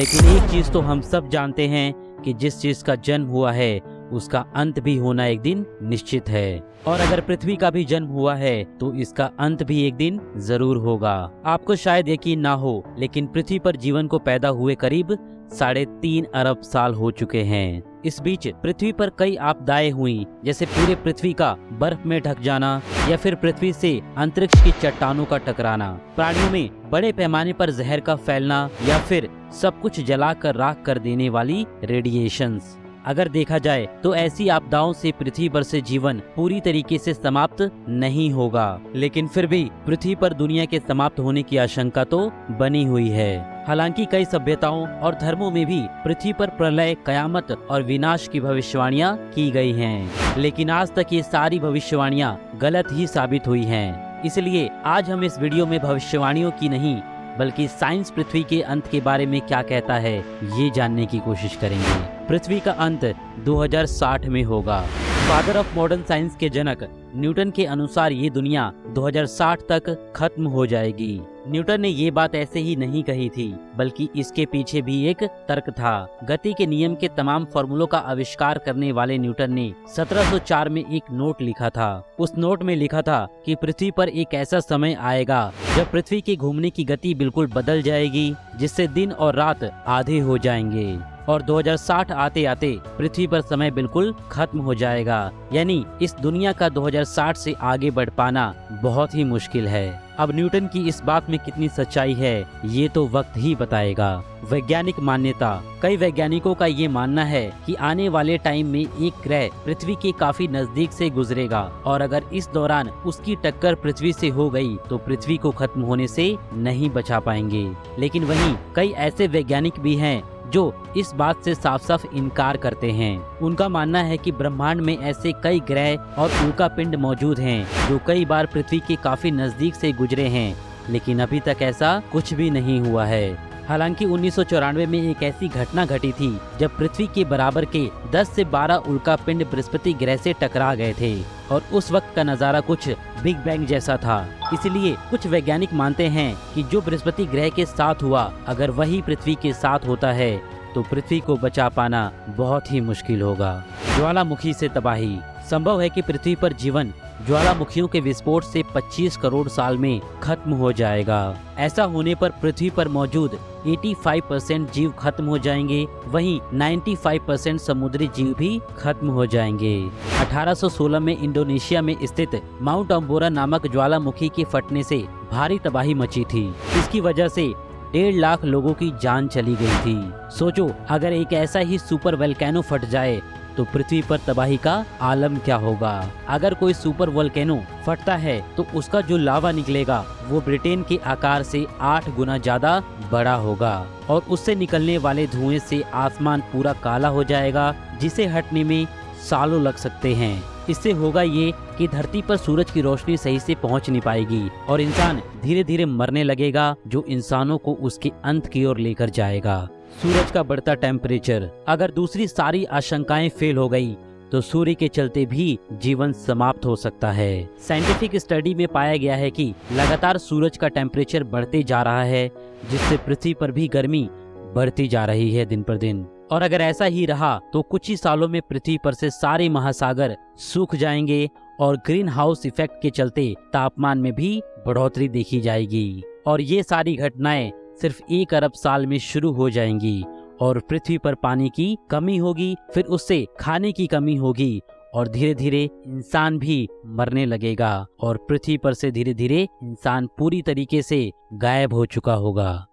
लेकिन एक चीज तो हम सब जानते हैं कि जिस चीज का जन्म हुआ है उसका अंत भी होना एक दिन निश्चित है। और अगर पृथ्वी का भी जन्म हुआ है तो इसका अंत भी एक दिन जरूर होगा। आपको शायद यकीन ना हो, लेकिन पृथ्वी पर जीवन को पैदा हुए करीब 3.5 अरब साल हो चुके हैं। इस बीच पृथ्वी पर कई आपदाएं हुई, जैसे पूरे पृथ्वी का बर्फ में ढक जाना या फिर पृथ्वी से अंतरिक्ष की चट्टानों का टकराना, प्राणियों में बड़े पैमाने पर जहर का फैलना या फिर सब कुछ जलाकर राख कर देने वाली रेडिएशंस। अगर देखा जाए तो ऐसी आपदाओं से पृथ्वी पर से जीवन पूरी तरीके से समाप्त नहीं होगा, लेकिन फिर भी पृथ्वी पर दुनिया के समाप्त होने की आशंका तो बनी हुई है। हालांकि कई सभ्यताओं और धर्मों में भी पृथ्वी पर प्रलय, कयामत और विनाश की भविष्यवाणियां की गई हैं, लेकिन आज तक ये सारी भविष्यवाणियां गलत ही साबित हुई हैं। इसलिए आज हम इस वीडियो में भविष्यवाणियों की नहीं बल्कि साइंस पृथ्वी के अंत के बारे में क्या कहता है ये जानने की कोशिश करेंगे। पृथ्वी का अंत 2060 में होगा। फादर ऑफ मॉडर्न साइंस के जनक न्यूटन के अनुसार ये दुनिया 2060 तक खत्म हो जाएगी। न्यूटन ने ये बात ऐसे ही नहीं कही थी, बल्कि इसके पीछे भी एक तर्क था। गति के नियम के तमाम फॉर्मूलों का आविष्कार करने वाले न्यूटन ने 1704 में एक नोट लिखा था। उस नोट में लिखा था कि पृथ्वी पर एक ऐसा समय आएगा जब पृथ्वी के घूमने की गति बिल्कुल बदल जाएगी, जिससे दिन और रात आधे हो जाएंगे और 2060 आते आते पृथ्वी पर समय बिल्कुल खत्म हो जाएगा। यानी इस दुनिया का 2060 से आगे बढ़ पाना बहुत ही मुश्किल है। अब न्यूटन की इस बात में कितनी सच्चाई है ये तो वक्त ही बताएगा। वैज्ञानिक मान्यता। कई वैज्ञानिकों का ये मानना है कि आने वाले टाइम में एक ग्रह पृथ्वी के काफी नजदीक से गुजरेगा और अगर इस दौरान उसकी टक्कर पृथ्वी से हो गई तो पृथ्वी को खत्म होने से नहीं बचा पाएंगे। लेकिन वहीं कई ऐसे वैज्ञानिक भी हैं जो इस बात से साफ साफ इनकार करते हैं। उनका मानना है कि ब्रह्मांड में ऐसे कई ग्रह और उल्कापिंड मौजूद हैं जो कई बार पृथ्वी के काफी नजदीक से गुजरे हैं, लेकिन अभी तक ऐसा कुछ भी नहीं हुआ है। हालांकि 1994 में एक ऐसी घटना घटी थी जब पृथ्वी के बराबर के 10 से 12 उल्कापिंड बृहस्पति ग्रह से टकरा गए थे और उस वक्त का नजारा कुछ बिग बैंग जैसा था। इसलिए कुछ वैज्ञानिक मानते हैं कि जो बृहस्पति ग्रह के साथ हुआ अगर वही पृथ्वी के साथ होता है तो पृथ्वी को बचा पाना बहुत ही मुश्किल होगा। ज्वालामुखी से तबाही। संभव है कि पृथ्वी पर जीवन ज्वालामुखियों के विस्फोट से 25 करोड़ साल में खत्म हो जाएगा। ऐसा होने पर पृथ्वी पर मौजूद 85% जीव खत्म हो जाएंगे, वहीं 95% समुद्री जीव भी खत्म हो जाएंगे। 1816 में इंडोनेशिया में स्थित माउंट अम्बोरा नामक ज्वालामुखी के फटने से भारी तबाही मची थी। इसकी वजह से 1.5 लाख लोगों की जान चली गई थी। सोचो अगर एक ऐसा ही सुपर वोल्केनो फट जाए तो पृथ्वी पर तबाही का आलम क्या होगा। अगर कोई सुपर वोल्केनो फटता है तो उसका जो लावा निकलेगा वो ब्रिटेन के आकार से 8 गुना ज्यादा बड़ा होगा और उससे निकलने वाले धुएं से आसमान पूरा काला हो जाएगा, जिसे हटने में सालों लग सकते हैं। इससे होगा ये कि धरती पर सूरज की रोशनी सही से पहुंच नहीं पाएगी और इंसान धीरे धीरे मरने लगेगा, जो इंसानों को उसके अंत की ओर लेकर जाएगा। सूरज का बढ़ता टेम्परेचर। अगर दूसरी सारी आशंकाएं फेल हो गई तो सूर्य के चलते भी जीवन समाप्त हो सकता है। साइंटिफिक स्टडी में पाया गया है कि लगातार सूरज का टेम्परेचर बढ़ते जा रहा है, जिससे पृथ्वी पर भी गर्मी बढ़ती जा रही है दिन पर दिन। और अगर ऐसा ही रहा तो कुछ ही सालों में पृथ्वी पर से सारे महासागर सूख जाएंगे और ग्रीन हाउस इफेक्ट के चलते तापमान में भी बढ़ोतरी देखी जाएगी। और ये सारी घटनाएं सिर्फ 1 अरब साल में शुरू हो जाएंगी और पृथ्वी पर पानी की कमी होगी, फिर उससे खाने की कमी होगी और धीरे धीरे इंसान भी मरने लगेगा और पृथ्वी पर से धीरे धीरे इंसान पूरी तरीके से गायब हो चुका होगा।